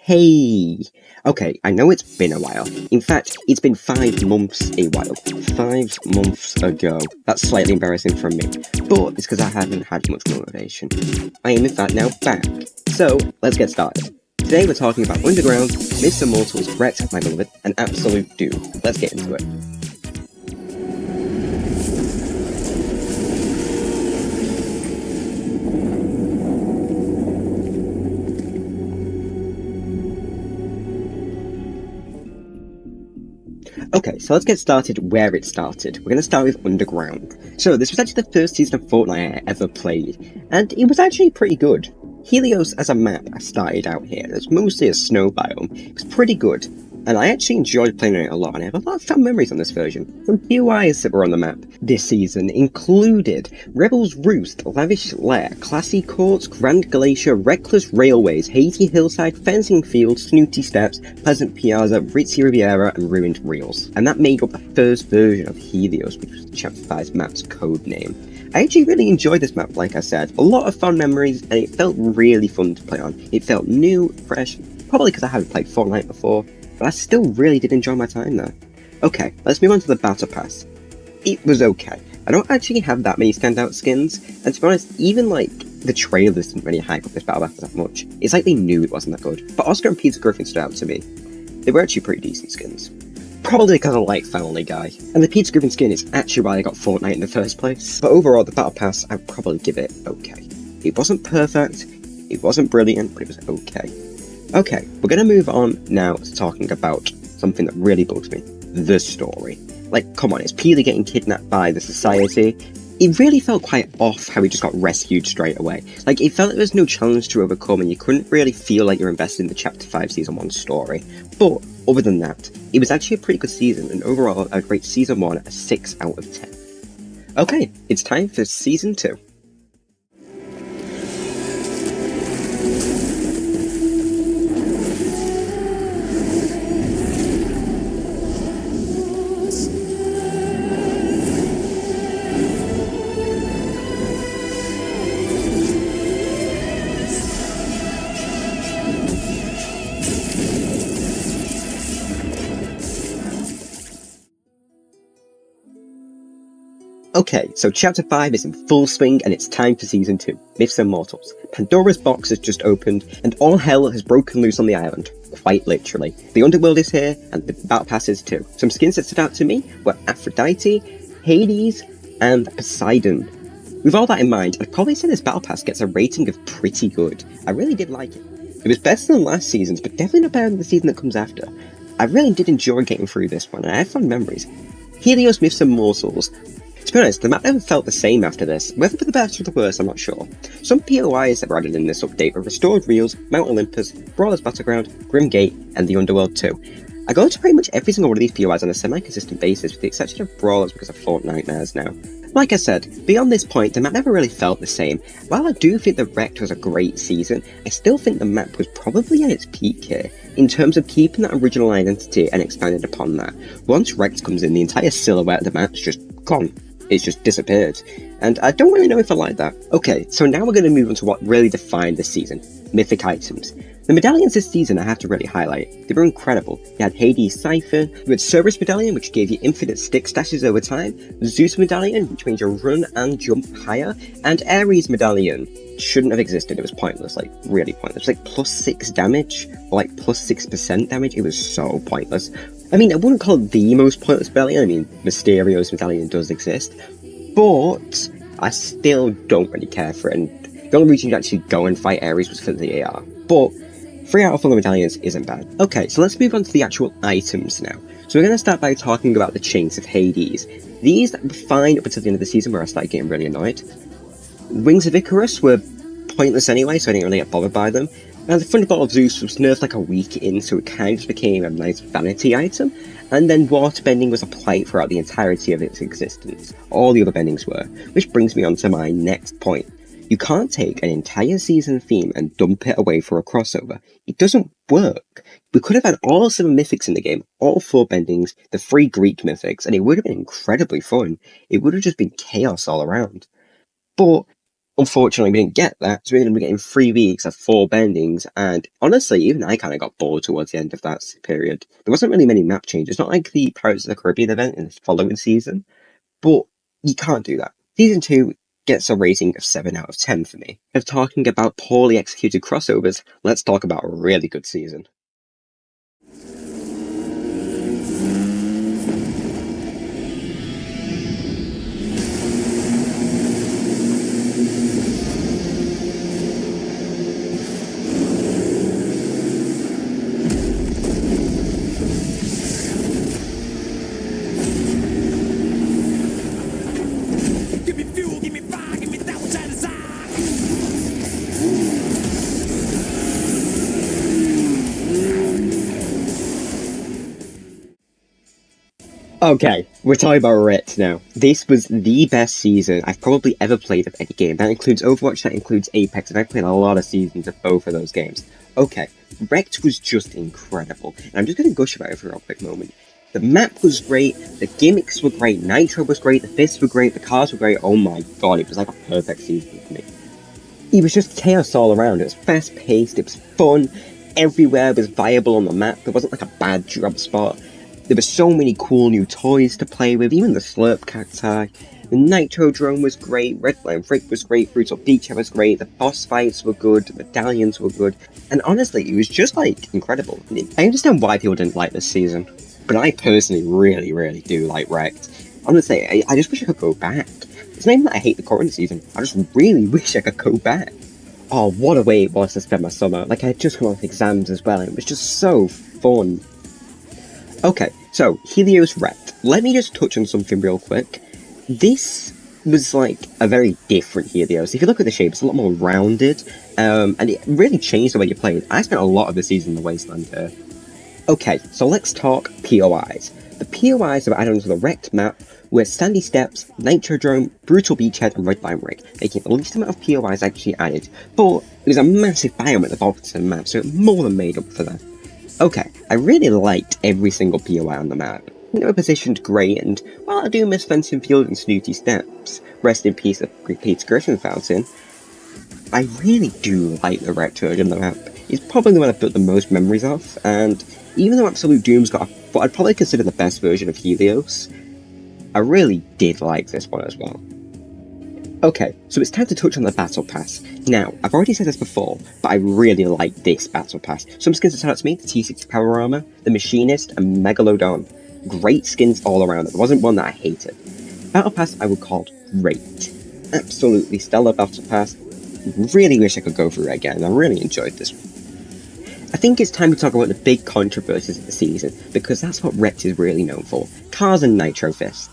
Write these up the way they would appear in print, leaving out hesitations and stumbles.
Hey! Okay, I know it's been a while. In fact, it's been 5 months a while. 5 months ago. That's slightly embarrassing from me, but it's because I haven't had much motivation. I am in fact now back. So, let's get started. Today we're talking about Underground, Mr. Mortal's Rect, my beloved, and Absolute Doom. Let's get into it. Okay, so let's get started where it started. We're going to start with Underground. So, this was actually the first season of Fortnite I ever played, and it was actually pretty good. Helios as a map, I started out here. It's mostly a snow biome. It was pretty good, and I actually enjoyed playing it a lot, and I have a lot of fun memories on this version. Some POIs that were on the map this season included Rebel's Roost, Lavish Lair, Classy Courts, Grand Glacier, Reckless Railways, Hazy Hillside, Fencing Fields, Snooty Steps, Pleasant Piazza, Ritzy Riviera, and Ruined Reels. And that made up the first version of Helios, which was Chapter 5's map's code name. I actually really enjoyed this map, like I said. A lot of fun memories, and it felt really fun to play on. It felt new, fresh, probably because I haven't played Fortnite before, but I still really did enjoy my time there. Okay, let's move on to the Battle Pass. It was okay. I don't actually have that many standout skins, and to be honest, even the trailers didn't really hype up this Battle Pass that much. It's like they knew it wasn't that good. But Oscar and Peter Griffin stood out to me. They were actually pretty decent skins. Probably because I like Family Guy. And the Peter Griffin skin is actually why I got Fortnite in the first place. But overall, the Battle Pass, I'd probably give it okay. It wasn't perfect, it wasn't brilliant, but it was okay. Okay, we're going to move on now to talking about something that really bugs me. The story. Like, come on, it's Peely getting kidnapped by the Society. It really felt quite off how he just got rescued straight away. Like, it felt like there was no challenge to overcome and you couldn't really feel like you're invested in the Chapter 5 Season 1 story. But, other than that, it was actually a pretty good season, and overall, I'd rate Season 1 a 6 out of 10. Okay, it's time for Season 2. Okay, so Chapter 5 is in full swing and it's time for Season 2, Myths and Mortals. Pandora's box has just opened and all hell has broken loose on the island, quite literally. The underworld is here and the battle pass is too. Some skins that stood out to me were Aphrodite, Hades, and Poseidon. With all that in mind, I'd probably say this battle pass gets a rating of pretty good. I really did like it. It was better than last season's, but definitely not better than the season that comes after. I really did enjoy getting through this one and I had fun memories. Helios, Myths and Mortals. To be honest, the map never felt the same after this, whether for the better or the worse I'm not sure. Some POIs that were added in this update were Restored Reels, Mount Olympus, Brawler's Battleground, Grim Gate, and the Underworld 2. I go to pretty much every single one of these POIs on a semi-consistent basis with the exception of Brawlers because of Fortnite now. Like I said, beyond this point, the map never really felt the same. While I do think the Rect was a great season, I still think the map was probably at its peak here, in terms of keeping that original identity and expanding upon that. Once Rect comes in, the entire silhouette of the map's just gone. It's just disappeared, and I don't really know if I like that. Okay, so now we're going to move on to what really defined this season, mythic items. The medallions this season I have to really highlight. They were incredible. You had Hades Siphon, you had Cerberus Medallion, which gave you infinite stick stashes over time, Zeus Medallion, which made you run and jump higher, and Ares Medallion. Shouldn't have existed, it was pointless, like really pointless. Like plus 6 damage, or like plus 6% damage, it was so pointless. I mean, I wouldn't call it the most pointless medallion. I mean, Mysterio's medallion does exist, but I still don't really care for it. And the only reason you actually go and fight Ares was for the AR. But 3 out of 4 medallions isn't bad. Okay, so let's move on to the actual items now. So we're going to start by talking about the Chains of Hades. These were fine up until the end of the season where I started getting really annoyed. Wings of Icarus were pointless anyway, so I didn't really get bothered by them. And the Thunderbolt of Zeus was nerfed like a week in, so it kind of just became a nice vanity item. And then water bending was a plight throughout the entirety of its existence. All the other bendings were. Which brings me on to my next point. You can't take an entire season theme and dump it away for a crossover. It doesn't work. We could have had all 7 mythics in the game, all 4 bendings, the 3 Greek mythics, and it would have been incredibly fun. It would have just been chaos all around. But Unfortunately, we didn't get that, so we're going to be getting 3 weeks of 4 bendings, and honestly, even I kind of got bored towards the end of that period. There wasn't really many map changes, not like the Pirates of the Caribbean event in the following season, but you can't do that. Season 2 gets a rating of 7 out of 10 for me. If talking about poorly executed crossovers, let's talk about a really good season. Okay, we're talking about Rect now. This was the best season I've probably ever played of any game. That includes Overwatch, that includes Apex, and I've played a lot of seasons of both of those games. Okay, Rect was just incredible, and I'm just going to gush about it for a quick moment. The map was great, the gimmicks were great, Nitro was great, the fists were great, the cars were great. Oh my god, it was like a perfect season for me. It was just chaos all around. It was fast paced, it was fun, everywhere was viable on the map, there wasn't like a bad drop spot. There were so many cool new toys to play with, even the Slurp Cacti. The Nitro Drone was great, Redline Frick was great, Brutal Beachhead was great, the boss fights were good, the medallions were good, and honestly, it was just like incredible. I understand why people didn't like this season, but I personally really do like Rect. Honestly, I just wish I could go back. It's not even that I hate the current season, I just really wish I could go back. Oh, what a way it was to spend my summer. Like, I had just come off exams as well, and it was just so fun. Okay, so Helios Rect. Let me just touch on something real quick. This was like a very different Helios. If you look at the shape, it's a lot more rounded, and it really changed the way you played. I spent a lot of the season in the Wasteland here. Okay, so let's talk POIs. The POIs that were added onto the Rect map were Sandy Steps, Nitro Drone, Brutal Beachhead, and Redline Rig, making the least amount of POIs actually added, but it was a massive biome at the bottom of the map, so it more than made up for that. Okay, I really liked every single POI on the map. They were positioned great, and while I do miss Fencing Field and Snooty Steps, rest in peace of Pete's Griffin Fountain, I really do like the Rect version of the map. It's probably the one I've built the most memories of, and even though Absolute Doom's got what I'd probably consider the best version of Helios, I really did like this one as well. Okay, so it's time to touch on the Battle Pass. Now, I've already said this before, but I really like this Battle Pass. Some skins that stand out to me, the T60 Power Armor, the Machinist, and Megalodon. Great skins all around, there wasn't one that I hated. Battle Pass I would call great. Absolutely stellar Battle Pass. Really wish I could go through it again, I really enjoyed this one. I think it's time to talk about the big controversies of the season, because that's what Rect is really known for. Cars and Nitro Fists.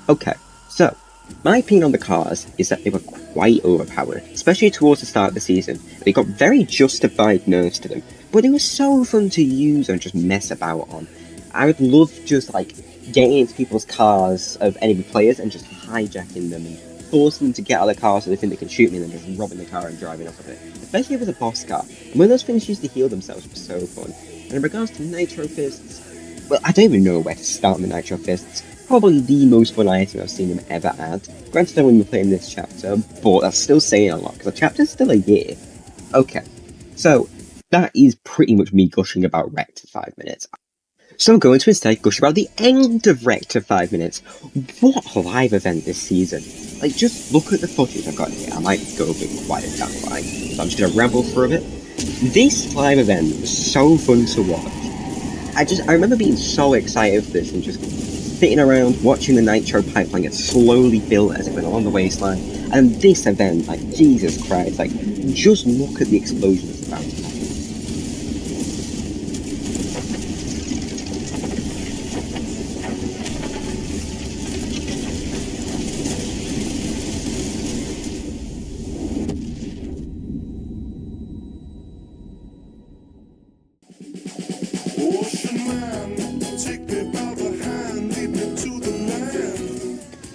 Okay, so, my opinion on the cars is that they were quite overpowered, especially towards the start of the season. They got very justified nerfs to them, but they were so fun to use and just mess about on. I would love just like getting into people's cars of enemy players and just hijacking them and forcing them to get out of the car so they think they can shoot me and then just robbing the car and driving off of it. Especially if it was a boss car. And when those things used to heal themselves, it was so fun. And in regards to Nitro Fists, well, I don't even know where to start on the Nitro Fists. Probably the most fun item I've seen them ever add. Granted, I won't be playing this chapter, but that's still saying a lot, because the chapter's still a year. Okay, so that is pretty much me gushing about Rect for 5 minutes. So I'm going to instead gush about the end of Rect for 5 minutes. What a live event this season. Like, just look at the footage I've got here. I might go a bit quiet down the line, so I'm just going to ramble for a bit. This live event was so fun to watch. I remember being so excited for this and just sitting around watching the Nitro pipeline get slowly built as it went along the waistline. And this event, like, Jesus Christ, like, just look at the explosions about to happen.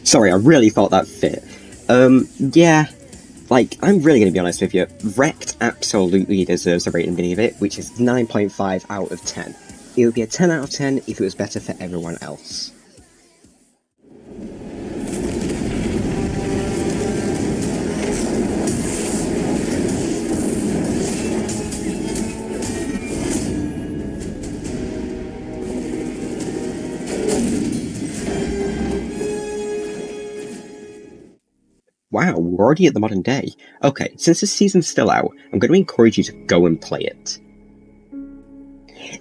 Sorry, I really thought that fit. Yeah, like, I'm really gonna be honest with you, Rect absolutely deserves a rating beneath it, which is 9.5 out of 10. It would be a 10 out of 10 if it was better for everyone else. wow, we're already at the modern day. Okay, since this season's still out, I'm going to encourage you to go and play it.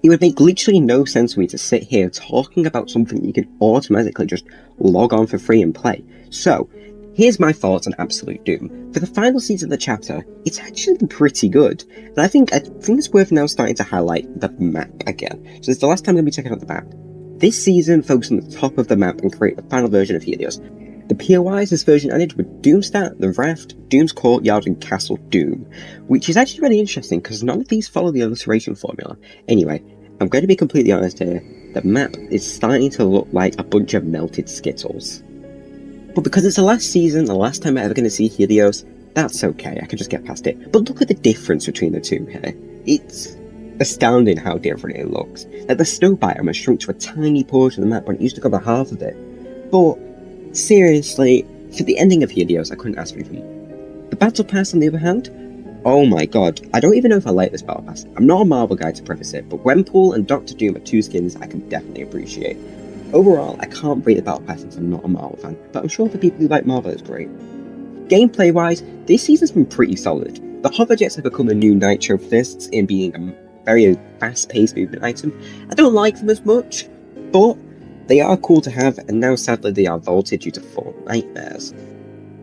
It would make literally no sense for me to sit here talking about something you can automatically just log on for free and play. So, here's my thoughts on Absolute Doom. For the final season of the chapter, it's actually been pretty good, and I think it's worth now starting to highlight the map again. So this is the last time I'm going to be checking out the map. This season focused on the top of the map and create the final version of Helios. The POIs this version added were Doomstat, the Raft, Doom's Courtyard, and Castle Doom, which is actually really interesting because none of these follow the alliteration formula. Anyway, I'm going to be completely honest here, the map is starting to look like a bunch of melted Skittles. But because it's the last season, the last time I'm ever going to see Helios, that's okay, I can just get past it. But look at the difference between the two here. It's astounding how different it looks. Like the snow biome has shrunk to a tiny portion of the map when it used to cover half of it. But seriously, for the ending of Helios, I couldn't ask for anything. The Battle Pass, on the other hand, oh my god, I don't even know if I like this Battle Pass. I'm not a Marvel guy to preface it, but Gwenpool and Doctor Doom are two skins I can definitely appreciate. Overall, I can't rate the Battle Pass since I'm not a Marvel fan, but I'm sure for people who like Marvel it's great. Gameplay-wise, this season's been pretty solid. The hoverjets have become the new Nitro Fists in being a very fast-paced movement item. I don't like them as much, but they are cool to have, and now sadly they are vaulted due to Fortnitemares.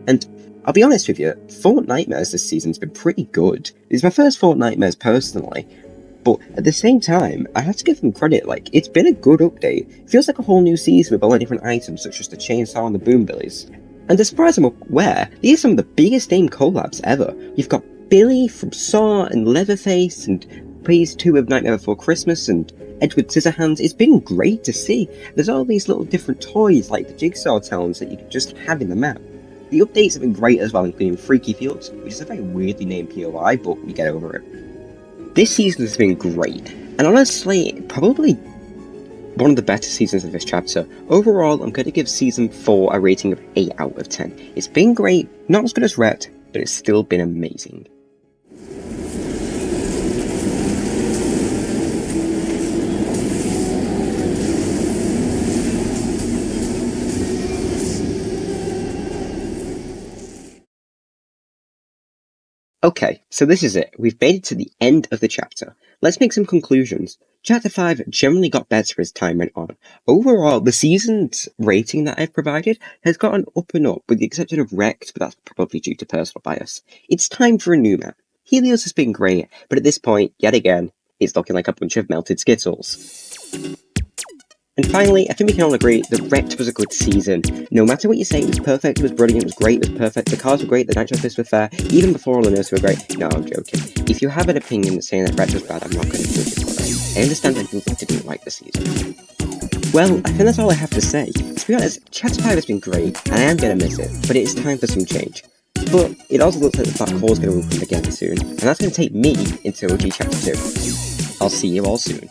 And I'll be honest with you, Fortnitemares this season's been pretty good. It's my first Fortnitemares personally, but at the same time, I have to give them credit, like, it's been a good update. It feels like a whole new season with all the different items such as the chainsaw and the boom billies. And as far as I'm aware, these are some of the biggest name collabs ever. You've got Billy from Saw and Leatherface and Phase 2 of Nightmare Before Christmas and Edward Scissorhands. It's been great to see. There's all these little different toys like the Jigsaw towns that you can just have in the map. The updates have been great as well, including Freaky Fields, which is a very weirdly named POI, but we get over it. This season has been great, and honestly, probably one of the better seasons of this chapter. Overall, I'm going to give Season 4 a rating of 8 out of 10. It's been great, not as good as Rect, but it's still been amazing. Okay, so this is it. We've made it to the end of the chapter. Let's make some conclusions. Chapter 5 generally got better as time went on. Overall, the season's rating that I've provided has gotten up and up, with the exception of Rect, but that's probably due to personal bias. It's time for a new map. Helios has been great, but at this point, yet again, it's looking like a bunch of melted Skittles. And finally, I think we can all agree that Rect was a good season. No matter what you say, it was perfect, it was brilliant, it was great, it was perfect, the cars were great, the Nitro Fists were fair, even before all the nerfs were great. No, I'm joking. If you have an opinion saying that Rect was bad, I'm not going to judge it for it. I understand that people didn't like the season. Well, I think that's all I have to say. To be honest, Chapter 5 has been great, and I am going to miss it, but it is time for some change. But it also looks like the black hole's going to open again soon, and that's going to take me into OG Chapter 2. I'll see you all soon.